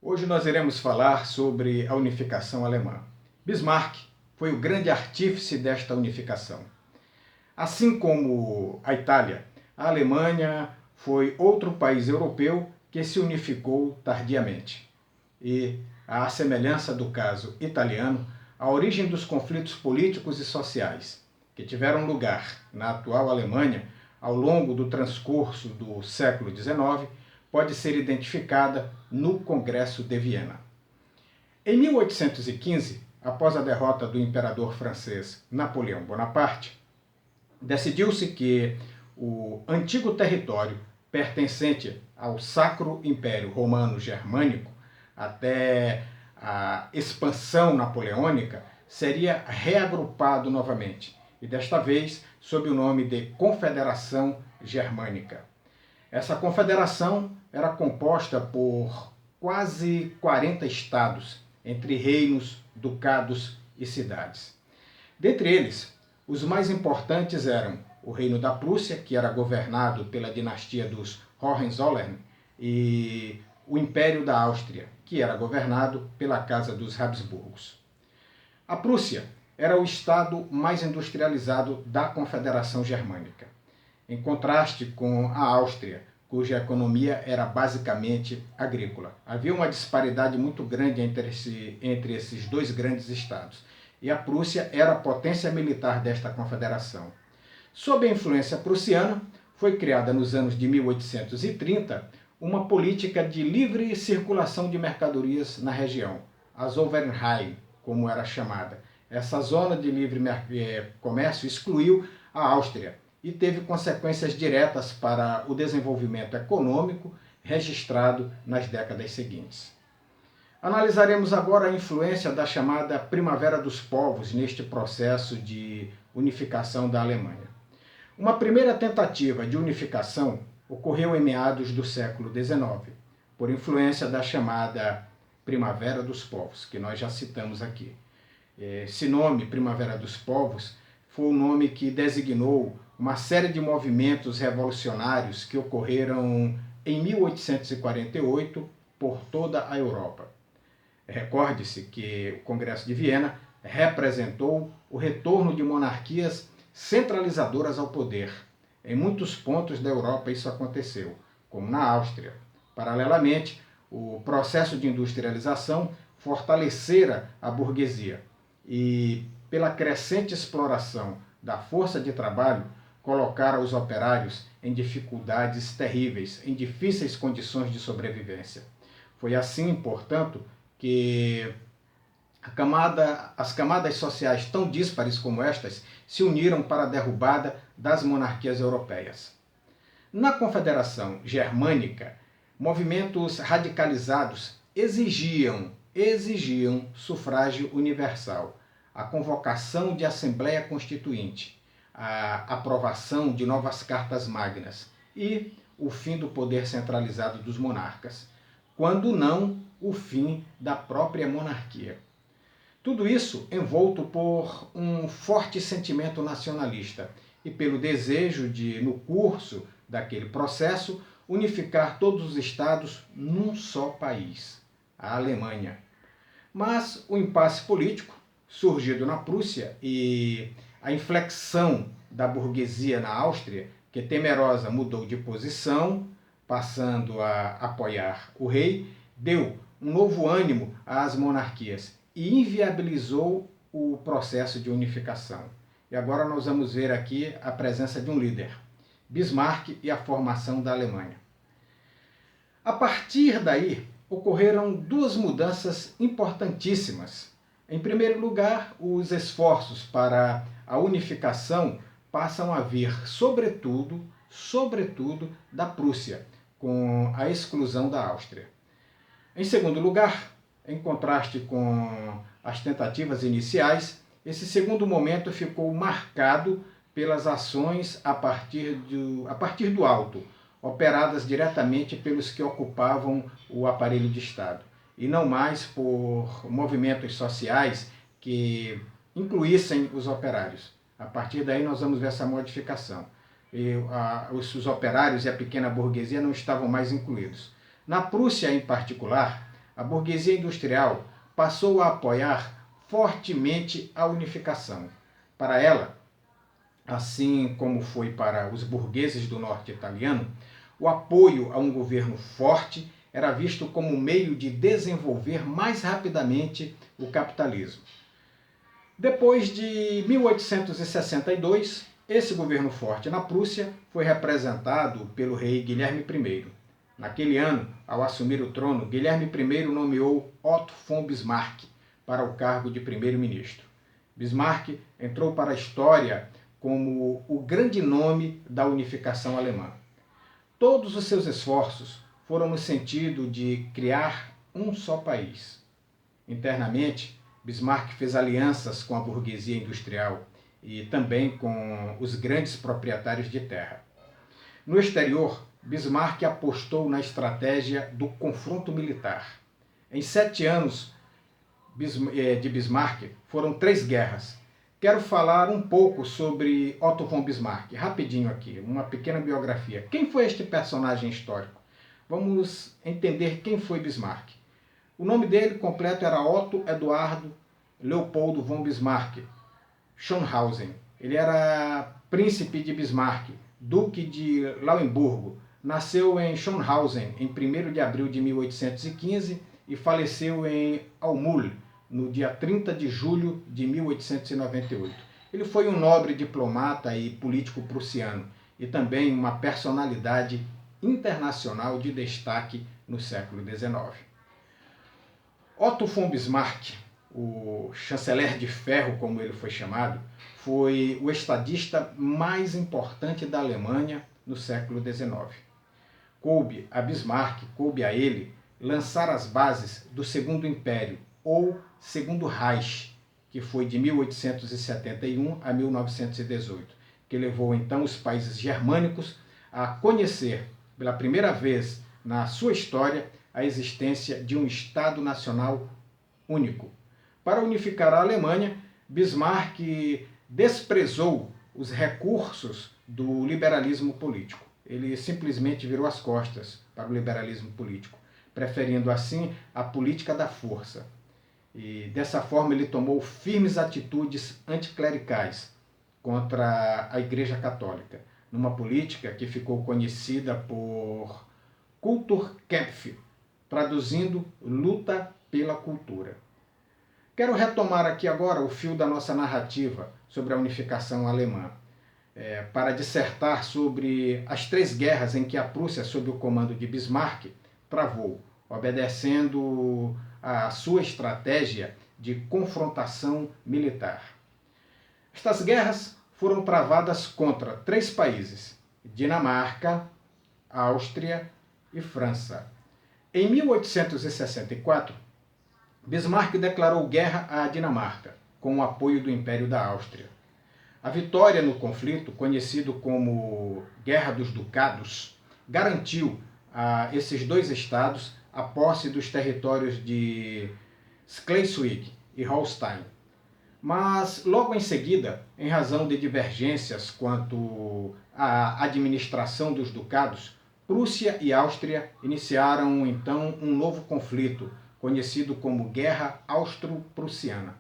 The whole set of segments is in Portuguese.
Hoje nós iremos falar sobre a unificação alemã. Bismarck foi o grande artífice desta unificação. Assim como a Itália, a Alemanha foi outro país europeu que se unificou tardiamente. E, à semelhança do caso italiano, a origem dos conflitos políticos e sociais que tiveram lugar na atual Alemanha ao longo do transcurso do século XIX pode ser identificada no Congresso de Viena. Em 1815, após a derrota do imperador francês Napoleão Bonaparte, decidiu-se que o antigo território pertencente ao Sacro Império Romano Germânico, até a expansão napoleônica, seria reagrupado novamente, e desta vez sob o nome de Confederação Germânica. Essa confederação era composta por quase 40 estados, entre reinos, ducados e cidades. Dentre eles, os mais importantes eram o Reino da Prússia, que era governado pela dinastia dos Hohenzollern, e o Império da Áustria, que era governado pela Casa dos Habsburgos. A Prússia era o estado mais industrializado da Confederação Germânica, em contraste com a Áustria, cuja economia era basicamente agrícola. Havia uma disparidade muito grande entre esses dois grandes estados, e a Prússia era a potência militar desta confederação. Sob a influência prussiana, foi criada nos anos de 1830 uma política de livre circulação de mercadorias na região, a Zollverein, como era chamada. Essa zona de livre comércio excluiu a Áustria e teve consequências diretas para o desenvolvimento econômico registrado nas décadas seguintes. Analisaremos agora a influência da chamada Primavera dos Povos neste processo de unificação da Alemanha. Uma primeira tentativa de unificação ocorreu em meados do século XIX, por influência da chamada Primavera dos Povos, que nós já citamos aqui. Esse nome, Primavera dos Povos, foi o nome que designou uma série de movimentos revolucionários que ocorreram em 1848 por toda a Europa. Recorde-se que o Congresso de Viena representou o retorno de monarquias centralizadoras ao poder. Em muitos pontos da Europa isso aconteceu, como na Áustria. Paralelamente, o processo de industrialização fortalecera a burguesia e, pela crescente exploração da força de trabalho, colocara os operários em dificuldades terríveis, em difíceis condições de sobrevivência. Foi assim, portanto, que as camadas sociais tão díspares como estas se uniram para a derrubada das monarquias europeias. Na Confederação Germânica, movimentos radicalizados exigiam sufrágio universal, a convocação de Assembleia Constituinte, a aprovação de novas cartas magnas e o fim do poder centralizado dos monarcas, quando não o fim da própria monarquia. Tudo isso envolto por um forte sentimento nacionalista e pelo desejo de, no curso daquele processo, unificar todos os estados num só país, a Alemanha. Mas o impasse político, surgido na Prússia, e a inflexão da burguesia na Áustria, que temerosa mudou de posição, passando a apoiar o rei, deu um novo ânimo às monarquias e inviabilizou o processo de unificação. E agora nós vamos ver aqui a presença de um líder, Bismarck, e a formação da Alemanha. A partir daí, ocorreram duas mudanças importantíssimas. Em primeiro lugar, os esforços para a unificação passam a vir, sobretudo, da Prússia, com a exclusão da Áustria. Em segundo lugar, em contraste com as tentativas iniciais, esse segundo momento ficou marcado pelas ações a partir do alto, operadas diretamente pelos que ocupavam o aparelho de Estado, e não mais por movimentos sociais que incluíssem os operários. A partir daí nós vamos ver essa modificação. Os operários e a pequena burguesia não estavam mais incluídos. Na Prússia, em particular, a burguesia industrial passou a apoiar fortemente a unificação. Para ela, assim como foi para os burgueses do norte italiano, o apoio a um governo forte era visto como meio de desenvolver mais rapidamente o capitalismo. Depois de 1862, esse governo forte na Prússia foi representado pelo rei Guilherme I. Naquele ano, ao assumir o trono, Guilherme I nomeou Otto von Bismarck para o cargo de primeiro-ministro. Bismarck entrou para a história como o grande nome da unificação alemã. Todos os seus esforços foram no sentido de criar um só país. Internamente, Bismarck fez alianças com a burguesia industrial e também com os grandes proprietários de terra. No exterior, Bismarck apostou na estratégia do confronto militar. Em 7 anos de Bismarck, foram 3 guerras. Quero falar um pouco sobre Otto von Bismarck, rapidinho aqui, uma pequena biografia. Quem foi este personagem histórico? Vamos entender quem foi Bismarck. O nome dele completo era Otto Eduardo Leopoldo von Bismarck, Schönhausen. Ele era príncipe de Bismarck, duque de Lauenburgo. Nasceu em Schönhausen em 1º de abril de 1815 e faleceu em Aumühl no dia 30 de julho de 1898. Ele foi um nobre diplomata e político prussiano e também uma personalidade internacional de destaque no século XIX. Otto von Bismarck, o chanceler de ferro, como ele foi chamado, foi o estadista mais importante da Alemanha no século XIX. Coube a Bismarck, coube a ele, lançar as bases do Segundo Império, ou Segundo Reich, que foi de 1871 a 1918, que levou então os países germânicos a conhecer, pela primeira vez na sua história, a existência de um Estado nacional único. Para unificar a Alemanha, Bismarck desprezou os recursos do liberalismo político. Ele simplesmente virou as costas para o liberalismo político, preferindo assim a política da força. E dessa forma ele tomou firmes atitudes anticlericais contra a Igreja Católica, numa política que ficou conhecida por Kulturkampf, traduzindo luta pela cultura. Quero retomar aqui agora o fio da nossa narrativa sobre a unificação alemã, para dissertar sobre as 3 guerras em que a Prússia, sob o comando de Bismarck, travou, obedecendo a sua estratégia de confrontação militar. Estas guerras foram travadas contra 3 países: Dinamarca, Áustria e França. Em 1864, Bismarck declarou guerra à Dinamarca, com o apoio do Império da Áustria. A vitória no conflito, conhecido como Guerra dos Ducados, garantiu a esses 2 estados a posse dos territórios de Schleswig e Holstein. Mas, logo em seguida, em razão de divergências quanto à administração dos ducados, Prússia e Áustria iniciaram então um novo conflito, conhecido como Guerra Austro-Prussiana.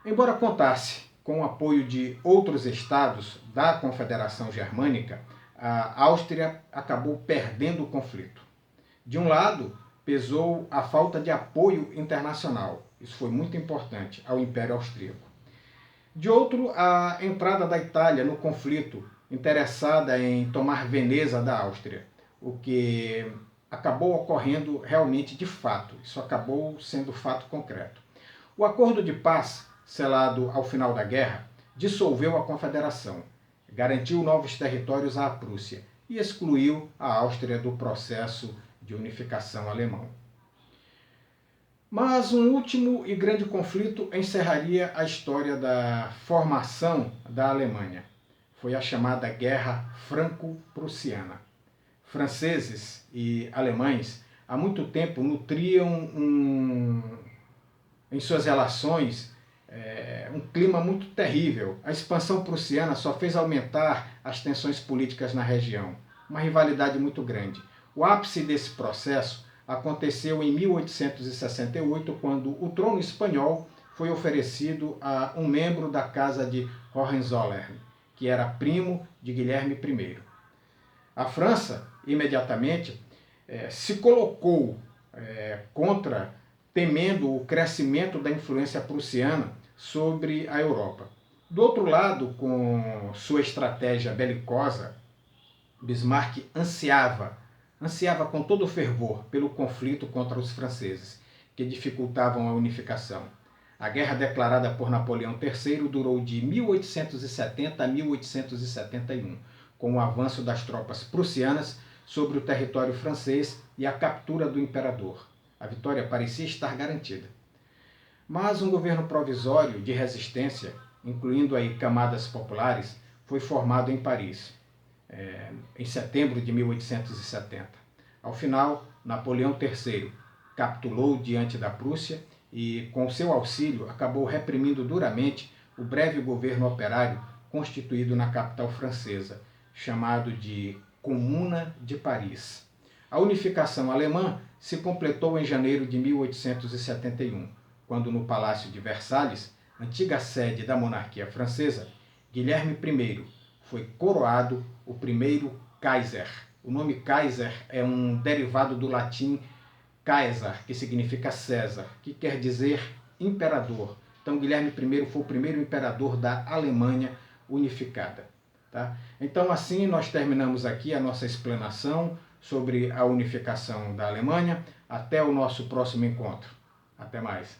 Embora contasse com o apoio de outros estados da Confederação Germânica, a Áustria acabou perdendo o conflito. De um lado, pesou a falta de apoio internacional, isso foi muito importante, ao Império Austríaco. De outro, a entrada da Itália no conflito, interessada em tomar Veneza da Áustria, o que acabou ocorrendo realmente de fato, isso acabou sendo fato concreto. O acordo de paz, selado ao final da guerra, dissolveu a Confederação, garantiu novos territórios à Prússia e excluiu a Áustria do processo de unificação alemão. Mas um último e grande conflito encerraria a história da formação da Alemanha. Foi a chamada Guerra Franco-Prussiana. Franceses e alemães há muito tempo nutriam em suas relações um clima muito terrível. A expansão prussiana só fez aumentar as tensões políticas na região, uma rivalidade muito grande. O ápice desse processo aconteceu em 1868, quando o trono espanhol foi oferecido a um membro da casa de Hohenzollern, que era primo de Guilherme I. A França, imediatamente, se colocou contra, temendo o crescimento da influência prussiana sobre a Europa. Do outro lado, com sua estratégia belicosa, Bismarck ansiava com todo fervor pelo conflito contra os franceses, que dificultavam a unificação. A guerra declarada por Napoleão III durou de 1870 a 1871, com o avanço das tropas prussianas sobre o território francês e a captura do imperador. A vitória parecia estar garantida. Mas um governo provisório de resistência, incluindo aí camadas populares, foi formado em Paris, em setembro de 1870. Ao final, Napoleão III capitulou diante da Prússia e, com seu auxílio, acabou reprimindo duramente o breve governo operário constituído na capital francesa, chamado de Comuna de Paris. A unificação alemã se completou em janeiro de 1871, quando no Palácio de Versalhes, antiga sede da monarquia francesa, Guilherme I foi coroado o primeiro Kaiser. O nome Kaiser é um derivado do latim Caesar, que significa César, que quer dizer imperador. Então, Guilherme I foi o primeiro imperador da Alemanha unificada. Tá? Então, assim, nós terminamos aqui a nossa explanação sobre a unificação da Alemanha. Até o nosso próximo encontro. Até mais.